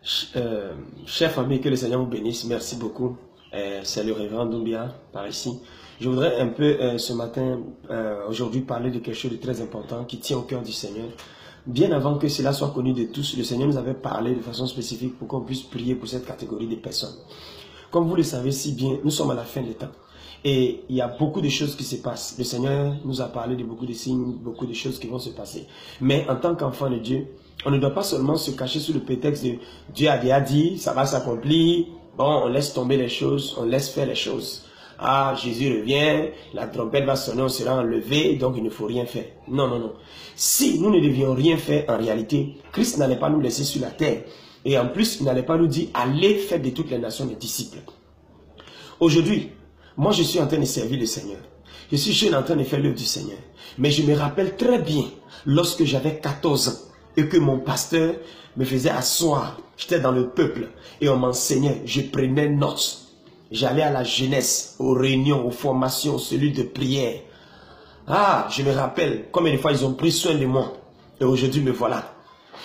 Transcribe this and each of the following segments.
Chers familles, que le Seigneur vous bénisse. Merci beaucoup. C'est le révérend Doumbia par ici. Je voudrais un peu ce matin, aujourd'hui, parler de quelque chose de très important qui tient au cœur du Seigneur. Bien avant que cela soit connu de tous, le Seigneur nous avait parlé de façon spécifique pour qu'on puisse prier pour cette catégorie de personnes. Comme vous le savez si bien, nous sommes à la fin des temps. Et il y a beaucoup de choses qui se passent. Le Seigneur nous a parlé de beaucoup de signes, beaucoup de choses qui vont se passer. Mais en tant qu'enfant de Dieu, on ne doit pas seulement se cacher sous le prétexte de Dieu a déjà dit, ça va s'accomplir. Bon, on laisse tomber les choses, on laisse faire les choses. Ah, Jésus revient, la trompette va sonner, on sera enlevé, donc il ne faut rien faire. Non, non, non. Si nous ne devions rien faire en réalité, Christ n'allait pas nous laisser sur la terre. Et en plus, il n'allait pas nous dire, allez faire de toutes les nations des disciples. Aujourd'hui, moi je suis en train de servir le Seigneur. Je suis en train de faire l'œuvre du Seigneur. Mais je me rappelle très bien, lorsque j'avais 14 ans, et que mon pasteur me faisait asseoir, j'étais dans le peuple, et on m'enseignait, je prenais notes. J'allais à la jeunesse, aux réunions, aux formations, aux cellules de prière. Ah, je me rappelle combien de fois ils ont pris soin de moi. Et aujourd'hui, me voilà.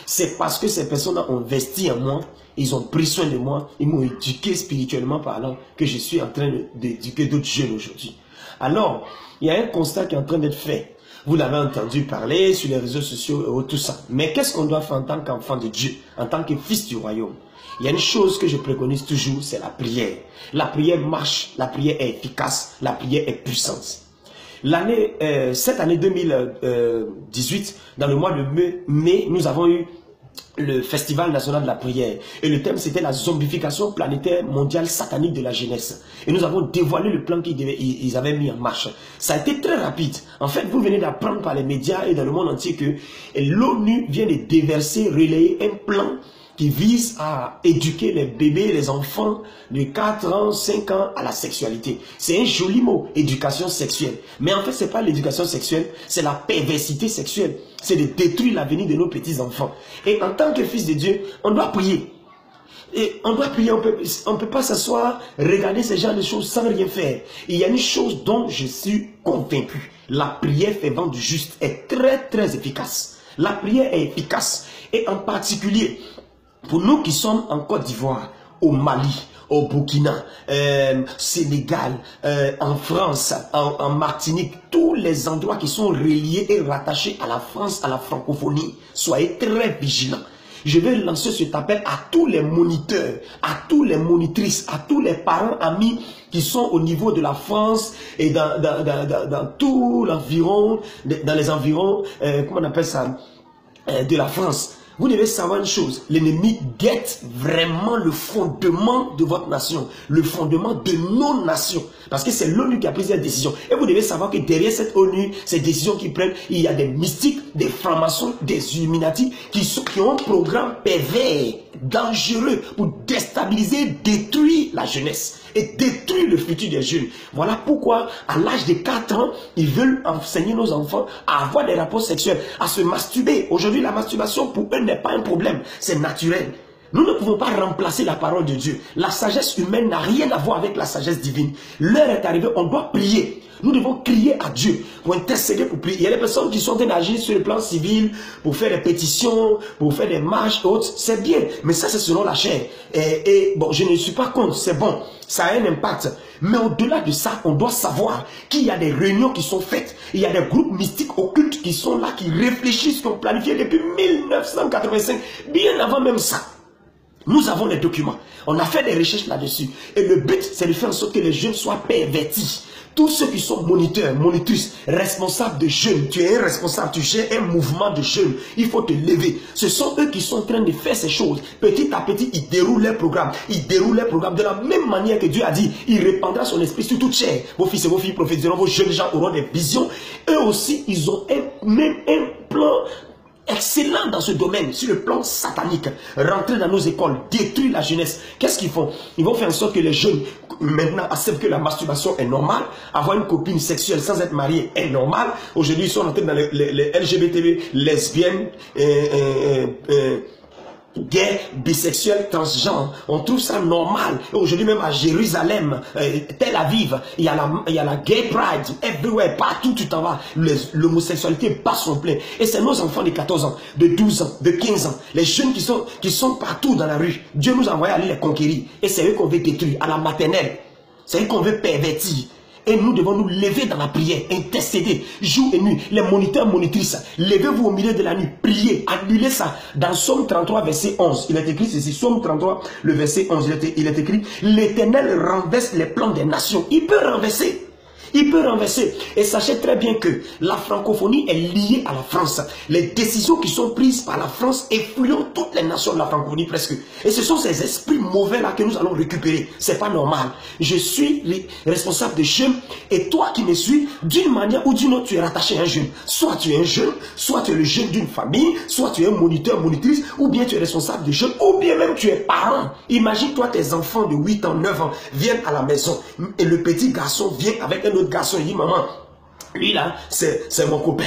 C'est parce que ces personnes ont investi en moi, ils ont pris soin de moi, ils m'ont éduqué spirituellement parlant, que je suis en train d'éduquer d'autres jeunes aujourd'hui. Alors, il y a un constat qui est en train d'être fait. Vous l'avez entendu parler sur les réseaux sociaux et tout ça. Mais qu'est-ce qu'on doit faire en tant qu'enfant de Dieu, en tant que fils du royaume? Il y a une chose que je préconise toujours, c'est la prière. La prière marche, la prière est efficace, la prière est puissante. Cette année 2018, dans le mois de mai, nous avons eu le Festival national de la prière. Et le thème, c'était la zombification planétaire mondiale satanique de la jeunesse. Et nous avons dévoilé le plan qu'ils avaient mis en marche. Ça a été très rapide. En fait, vous venez d'apprendre par les médias et dans le monde entier que l'ONU vient de déverser, relayer un plan qui vise à éduquer les bébés, les enfants de 4 ans, 5 ans à la sexualité. C'est un joli mot, éducation sexuelle. Mais en fait, ce n'est pas l'éducation sexuelle, c'est la perversité sexuelle. C'est de détruire l'avenir de nos petits-enfants. Et en tant que fils de Dieu, on doit prier. Et on doit prier, on ne peut pas s'asseoir, regarder ce genre de choses sans rien faire. Il y a une chose dont je suis convaincu. La prière fervente du juste est très très efficace. La prière est efficace. Et en particulier, pour nous qui sommes en Côte d'Ivoire, au Mali, au Burkina, Sénégal, en France, en Martinique, tous les endroits qui sont reliés et rattachés à la France, à la francophonie, soyez très vigilants. Je vais lancer cet appel à tous les moniteurs, à tous les monitrices, à tous les parents, amis qui sont au niveau de la France et dans tout l'environ, dans les environs, comment on appelle ça, de la France. Vous devez savoir une chose, l'ennemi guette vraiment le fondement de votre nation, le fondement de nos nations. Parce que c'est l'ONU qui a pris cette décision. Et vous devez savoir que derrière cette ONU, ces décisions qu'ils prennent, il y a des mystiques, des francs-maçons, des Illuminati qui ont un programme pervers, dangereux pour déstabiliser, détruire la jeunesse et détruire le futur des jeunes. Voilà pourquoi, à l'âge de 4 ans, ils veulent enseigner nos enfants à avoir des rapports sexuels, à se masturber. Aujourd'hui, la masturbation pour eux n'est pas un problème, c'est naturel. Nous ne pouvons pas remplacer la parole de Dieu. La sagesse humaine n'a rien à voir avec la sagesse divine. L'heure est arrivée, on doit prier. Nous devons crier à Dieu pour intercéder, pour prier. Il y a des personnes qui sont en train d'agir sur le plan civil, pour faire des pétitions, pour faire des marches et autres. C'est bien, mais ça c'est selon la chair. Et bon, je ne suis pas contre, c'est bon, ça a un impact. Mais au-delà de ça, on doit savoir qu'il y a des réunions qui sont faites. Il y a des groupes mystiques occultes qui sont là, qui réfléchissent, qui ont planifié depuis 1985, bien avant même ça. Nous avons les documents. On a fait des recherches là-dessus. Et le but, c'est de faire en sorte que les jeunes soient pervertis. Tous ceux qui sont moniteurs, monitrices, responsables de jeunes, tu es un responsable, tu gères un mouvement de jeunes, il faut te lever. Ce sont eux qui sont en train de faire ces choses. Petit à petit, ils déroulent leur programme. Ils déroulent leur programme de la même manière que Dieu a dit. Il répandra son esprit sur toute chair. Vos fils et vos filles prophétiseront, vos jeunes gens auront des visions. Eux aussi, ils ont même un plan excellent dans ce domaine, sur le plan satanique. Rentrer dans nos écoles, détruire la jeunesse. Qu'est-ce qu'ils font? Ils vont faire en sorte que les jeunes maintenant acceptent que la masturbation est normale. Avoir une copine sexuelle sans être marié est normal. Aujourd'hui, ils sont entrés dans les LGBT, lesbiennes, Gay, bisexuel, transgenre, on trouve ça normal. Aujourd'hui même à Jérusalem, Tel Aviv, il y a la gay pride, everywhere, partout tu t'en vas, l'homosexualité bat son plein. Et c'est nos enfants de 14 ans, de 12 ans, de 15 ans, les jeunes qui sont partout dans la rue. Dieu nous a envoyé aller les conquérir. Et c'est eux qu'on veut détruire, à la maternelle. C'est eux qu'on veut pervertir. Et nous devons nous lever dans la prière, intercéder, jour et nuit. Les moniteurs, monitrices, levez-vous au milieu de la nuit, priez, annulez ça. Dans Somme 33, verset 11, il est écrit ceci, Somme 33, le verset 11, il est écrit, l'Éternel renverse les plans des nations. Il peut renverser. Il peut renverser. Et sachez très bien que la francophonie est liée à la France. Les décisions qui sont prises par la France influent toutes les nations de la francophonie presque. Et ce sont ces esprits mauvais là que nous allons récupérer. C'est pas normal. Je suis responsable de jeunes et toi qui me suis, d'une manière ou d'une autre, tu es rattaché à un jeune. Soit tu es un jeune, soit tu es le jeune d'une famille, soit tu es un moniteur, monitrice, ou bien tu es responsable de jeunes, ou bien même tu es parent. Imagine-toi tes enfants de 8 ans, 9 ans viennent à la maison et le petit garçon vient avec un autre garçon, il dit maman, lui là, c'est mon copain.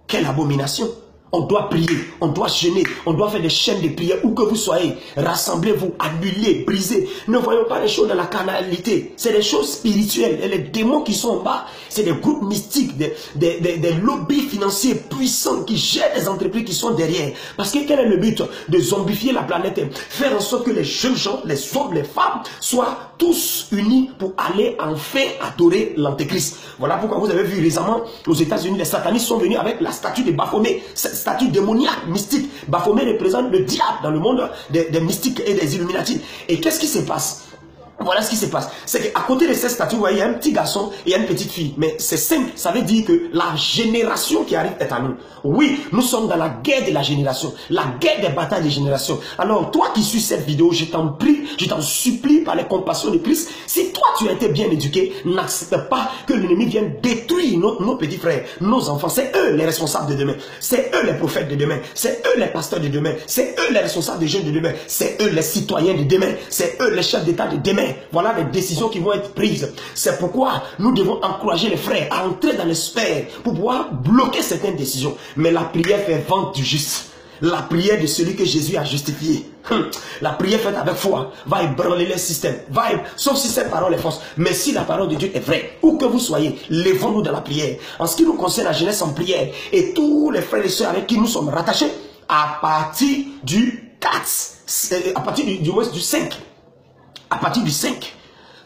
Quelle abomination. On doit prier, on doit jeûner, on doit faire des chaînes de prière où que vous soyez. Rassemblez-vous, annulez, brisez. Ne voyons pas les choses dans la carnalité. C'est des choses spirituelles. Et les démons qui sont en bas, c'est des groupes mystiques, des lobbies financiers puissants qui gèrent les entreprises qui sont derrière. Parce que quel est le but? De zombifier la planète. Faire en sorte que les jeunes gens, les hommes, les femmes, soient tous unis pour aller enfin adorer l'Antéchrist. Voilà pourquoi vous avez vu récemment aux États-Unis, les satanistes sont venus avec la statue de Baphomet. Statue démoniaque, mystique. Baphomet représente le diable dans le monde des mystiques et des Illuminati. Et qu'est-ce qui se passe? Voilà ce qui se passe. C'est qu'à côté de cette statue, vous voyez, il y a un petit garçon et il y a une petite fille. Mais c'est simple. Ça veut dire que la génération qui arrive est à nous. Oui, nous sommes dans la guerre de la génération. La guerre des batailles de génération. Alors, toi qui suis cette vidéo, je t'en prie, je t'en supplie par les compassions de Christ. Si toi tu as été bien éduqué, n'accepte pas que l'ennemi vienne détruire nos petits frères, nos enfants. C'est eux les responsables de demain. C'est eux les prophètes de demain. C'est eux les pasteurs de demain. C'est eux les responsables des jeunes de demain. C'est eux les citoyens de demain. C'est eux les chefs d'État de demain. Voilà les décisions qui vont être prises. C'est pourquoi nous devons encourager les frères à entrer dans les sphères pour pouvoir bloquer certaines décisions. Mais la prière fait vente du juste. La prière de celui que Jésus a justifié. La prière faite avec foi va ébranler les systèmes. Sauf si cette parole est fausse. Mais si la parole de Dieu est vraie, où que vous soyez, levons-nous dans la prière. En ce qui nous concerne, la jeunesse en prière et tous les frères et sœurs avec qui nous sommes rattachés, à partir du 4, à partir du moins du 5. À partir du 5,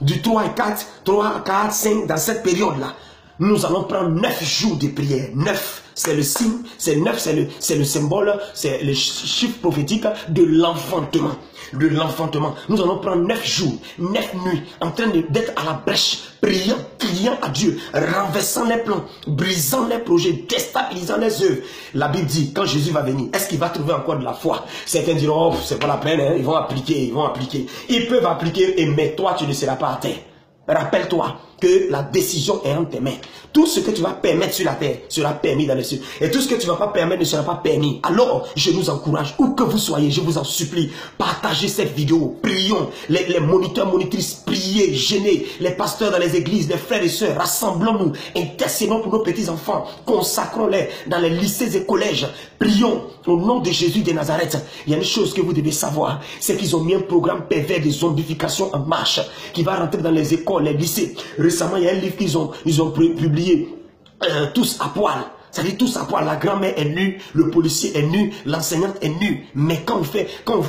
du 3 et 4, 3, 4, 5, dans cette période-là, nous allons prendre 9 jours de prière. 9, c'est le signe, c'est 9, c'est le symbole, c'est le chiffre prophétique de l'enfantement. De l'enfantement. Nous allons prendre 9 jours, 9 nuits, en train d'être à la brèche, priant, criant à Dieu, renversant les plans, brisant les projets, déstabilisant les œuvres. La Bible dit, quand Jésus va venir, est-ce qu'il va trouver encore de la foi? Certains diront, oh, c'est pas la peine, hein, ils vont appliquer, ils vont appliquer. Ils peuvent appliquer, mais toi, tu ne seras pas à terre. Rappelle-toi que la décision est entre tes mains. Tout ce que tu vas permettre sur la terre sera permis dans les cieux. Et tout ce que tu ne vas pas permettre ne sera pas permis. Alors, je nous encourage, où que vous soyez, je vous en supplie, partagez cette vidéo. Prions, les moniteurs, monitrices, priez, jeûnez, les pasteurs dans les églises, les frères et sœurs, rassemblons-nous, intercédons pour nos petits-enfants, consacrons-les dans les lycées et collèges. Prions au nom de Jésus de Nazareth. Il y a une chose que vous devez savoir, c'est qu'ils ont mis un programme pervers de zombification en marche qui va rentrer dans les écoles, les lycées. Récemment, il y a un livre qu'ils ont publié, tous à poil. Ça dit tous à poil. La grand-mère est nue, le policier est nu, l'enseignante est nue. Mais quand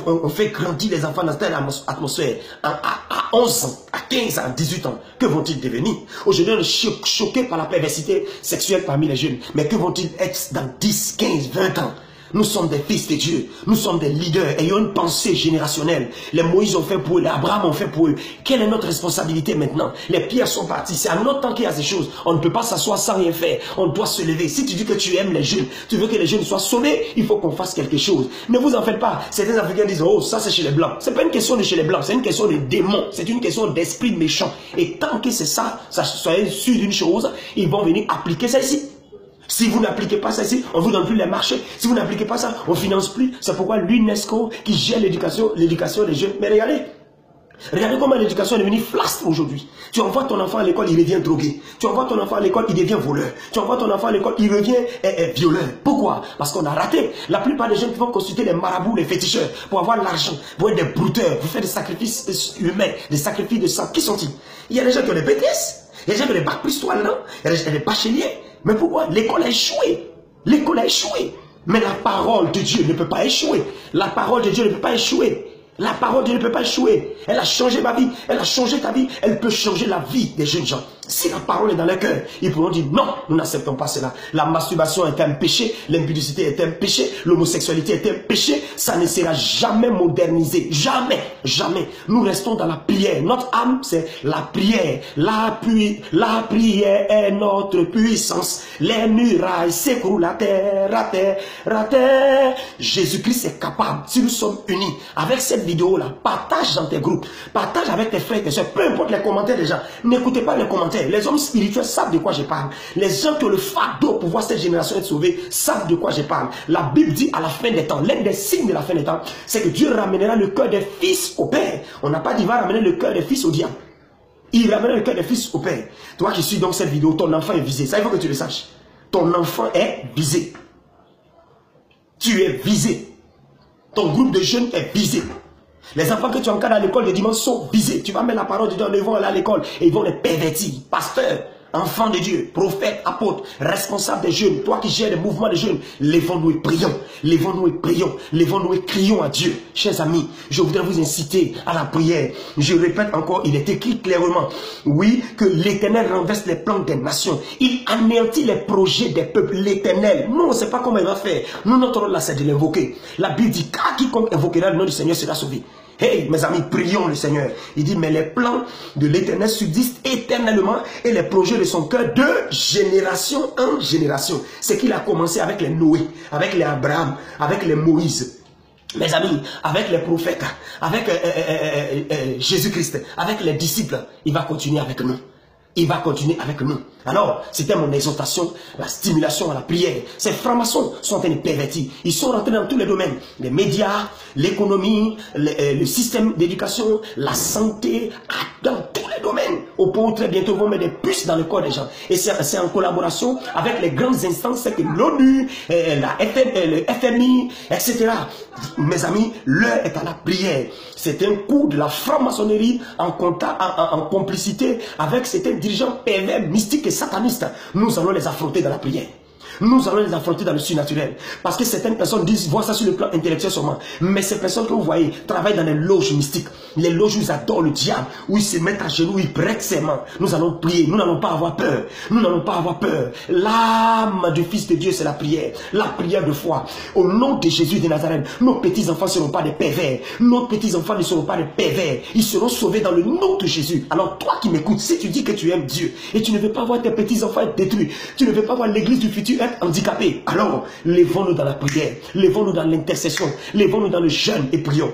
on fait grandir les enfants dans cette atmosphère, à 11 ans, à 15 ans, à 18 ans, que vont-ils devenir? Aujourd'hui, on est choqué par la perversité sexuelle parmi les jeunes. Mais que vont-ils être dans 10, 15, 20 ans? Nous sommes des fils de Dieu. Nous sommes des leaders. Ayons une pensée générationnelle. Les Moïse ont fait pour eux. Les Abraham ont fait pour eux. Quelle est notre responsabilité maintenant? Les pierres sont parties. C'est à notre temps qu'il y a ces choses. On ne peut pas s'asseoir sans rien faire. On doit se lever. Si tu dis que tu aimes les jeunes, tu veux que les jeunes soient sauvés, il faut qu'on fasse quelque chose. Ne vous en faites pas. Certains Africains disent, oh, ça c'est chez les Blancs. C'est pas une question de chez les Blancs. C'est une question de démons. C'est une question d'esprit méchant. Et tant que c'est ça, soyez sûr d'une chose, ils vont venir appliquer ça ici. Si vous n'appliquez pas ça ici, on ne vous donne plus les marchés. Si vous n'appliquez pas ça, on ne finance plus. C'est pourquoi l'UNESCO qui gère l'éducation des jeunes. Mais regardez, Regardez comment l'éducation est devenue flasque aujourd'hui. Tu envoies ton enfant à l'école, il devient drogué. Tu envoies ton enfant à l'école, il devient voleur. Tu envoies ton enfant à l'école, il devient violeur. Pourquoi? Parce qu'on a raté. La plupart des jeunes qui vont consulter les marabouts, les féticheurs, pour avoir l'argent, pour être des brouteurs, pour faire des sacrifices humains, des sacrifices de sang. Qui sont-ils? Il y a des gens qui ont des BTS, il y a des gens qui ont des bacs plus 3 là, il y a des gens qui ont des bacheliers. Mais pourquoi? L'école a échoué. L'école a échoué. Mais la parole de Dieu ne peut pas échouer. La parole de Dieu ne peut pas échouer. La parole de Dieu ne peut pas échouer. Elle a changé ma vie. Elle a changé ta vie. Elle peut changer la vie des jeunes gens. Si la parole est dans leur cœur, ils pourront dire non, nous n'acceptons pas cela. La masturbation est un péché. L'impudicité est un péché. L'homosexualité est un péché. Ça ne sera jamais modernisé. Jamais. Jamais. Nous restons dans la prière. Notre âme, c'est la prière. La prière est notre puissance. Les murailles s'écroulent à terre, à terre, à terre. Jésus-Christ est capable. Si nous sommes unis avec cette vidéo-là, partage dans tes groupes. Partage avec tes frères et tes soeurs. Peu importe les commentaires des gens. N'écoutez pas les commentaires. Les hommes spirituels savent de quoi je parle. Les gens qui ont le fardeau pour voir cette génération être sauvée savent de quoi je parle. La Bible dit à la fin des temps, l'un des signes de la fin des temps, c'est que Dieu ramènera le cœur des fils au Père. On n'a pas dit va ramener le cœur des fils au diable. Il ramènera le cœur des fils au Père. Toi qui suis donc cette vidéo, ton enfant est visé. Ça, il faut que tu le saches. Ton enfant est visé. Tu es visé. Ton groupe de jeunes est visé. Les enfants que tu encadres à l'école de dimanche sont visés. Tu vas mettre la parole de Dieu, ils vont aller à l'école et ils vont les pervertir. Pasteur, enfant de Dieu, prophète, apôtre, responsable des jeunes, toi qui gères les mouvements des jeunes, lèvons-nous et prions. Lèvons-nous et prions. Lèvons-nous et crions à Dieu. Chers amis, je voudrais vous inciter à la prière. Je répète encore, il est écrit clairement, oui, que l'Éternel renverse les plans des nations. Il anéantit les projets des peuples. L'Éternel, nous, on ne sait pas comment il va faire. Nous, notre rôle là, c'est de l'invoquer. La Bible dit, car quiconque invoquera le nom du Seigneur sera sauvé. Hey, mes amis, prions le Seigneur. Il dit, mais les plans de l'Éternel subsistent éternellement et les projets de son cœur de génération en génération. C'est qu'il a commencé avec les Noé, avec les Abraham, avec les Moïse. Mes amis, avec les prophètes, avec Jésus-Christ, avec les disciples, il va continuer avec nous. Il va continuer avec nous. Alors, c'était mon exhortation, la stimulation à la prière. Ces francs-maçons sont en train de pervertir. Ils sont rentrés dans tous les domaines. Les médias, l'économie, le système d'éducation, la santé, dans tous les domaines. Au point où très bientôt, ils vont mettre des puces dans le corps des gens. Et c'est en collaboration avec les grandes instances, c'est que l'ONU, le FMI, etc. Mes amis, l'heure est à la prière. C'est un coup de la franc-maçonnerie en complicité avec certains dirigeants pervers, mystiques et satanistes. Nous allons les affronter dans la prière. Nous allons les affronter dans le surnaturel. Parce que certaines personnes disent, voient ça sur le plan intellectuel seulement. Mais ces personnes que vous voyez travaillent dans les loges mystiques. Les loges où ils adorent le diable, où ils se mettent à genoux, ils prêtent ses mains. Nous allons prier, nous n'allons pas avoir peur. Nous n'allons pas avoir peur. L'âme du Fils de Dieu, c'est la prière. La prière de foi. Au nom de Jésus de Nazareth, nos petits-enfants ne seront pas des pervers. Nos petits-enfants ne seront pas des pervers. Ils seront sauvés dans le nom de Jésus. Alors toi qui m'écoutes, si tu dis que tu aimes Dieu et tu ne veux pas voir tes petits-enfants être détruits, tu ne veux pas voir l'église du futur être handicapée, alors lèvons-nous dans la prière, lèvons-nous dans l'intercession, lèvons-nous dans le jeûne et prions.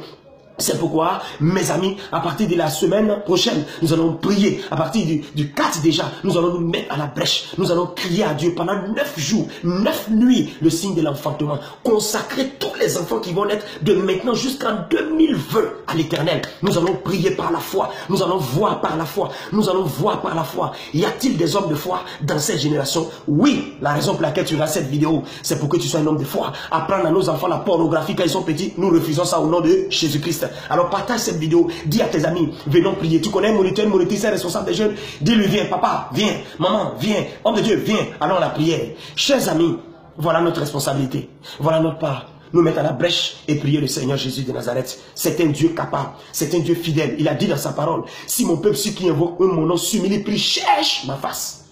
C'est pourquoi, mes amis, à partir de la semaine prochaine, nous allons prier. À partir du 4 déjà, nous allons nous mettre à la brèche. Nous allons crier à Dieu pendant 9 jours, 9 nuits, le signe de l'enfantement. Consacrer tous les enfants qui vont naître de maintenant jusqu'en 2020 à l'Éternel. Nous allons prier par la foi. Nous allons voir par la foi. Nous allons voir par la foi. Y a-t-il des hommes de foi dans cette génération? Oui, la raison pour laquelle tu regardes cette vidéo, c'est pour que tu sois un homme de foi. Apprendre à nos enfants la pornographie quand ils sont petits, nous refusons ça au nom de Jésus-Christ. Alors partage cette vidéo, dis à tes amis, venons prier. Tu connais un moniteur, une monitrice, un responsable des jeunes, dis-lui viens, papa, viens, maman, viens, homme de Dieu, viens, allons à la prière. Chers amis, voilà notre responsabilité, voilà notre part. Nous mettre à la brèche et prier le Seigneur Jésus de Nazareth. C'est un Dieu capable, c'est un Dieu fidèle. Il a dit dans sa parole, si mon peuple, ceux qui invoquent mon nom, s'humilie, prie, cherche ma face.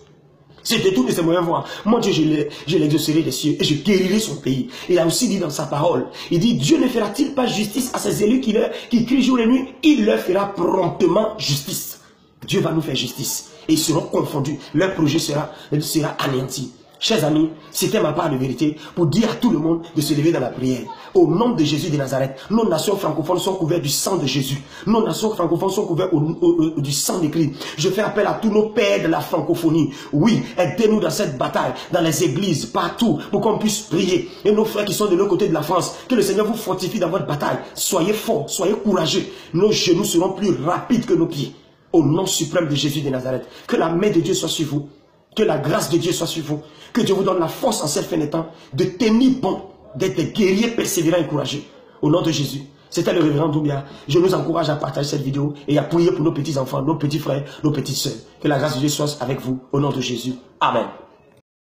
C'est de tous ces moyens voir. Mon Dieu, je l'exaucerai des cieux et je guérirai son pays. Il a aussi dit dans sa parole, il dit, Dieu ne fera-t-il pas justice à ses élus qui crient jour et nuit? Il leur fera promptement justice. Dieu va nous faire justice. Et ils seront confondus. Leur projet sera anéanti. Chers amis, c'était ma part de vérité pour dire à tout le monde de se lever dans la prière. Au nom de Jésus de Nazareth, nos nations francophones sont couvertes du sang de Jésus. Nos nations francophones sont couvertes du sang de Christ. Je fais appel à tous nos pères de la francophonie. Oui, aidez-nous dans cette bataille, dans les églises, partout, pour qu'on puisse prier. Et nos frères qui sont de l'autre côté de la France, que le Seigneur vous fortifie dans votre bataille. Soyez forts, soyez courageux. Nos genoux seront plus rapides que nos pieds. Au nom suprême de Jésus de Nazareth, que la main de Dieu soit sur vous. Que la grâce de Dieu soit sur vous. Que Dieu vous donne la force en cette fin de temps de tenir bon, d'être des guerriers persévérants et courageux. Au nom de Jésus. C'était le révérend Doumbia. Je nous encourage à partager cette vidéo et à prier pour nos petits enfants, nos petits frères, nos petites sœurs. Que la grâce de Dieu soit avec vous. Au nom de Jésus. Amen.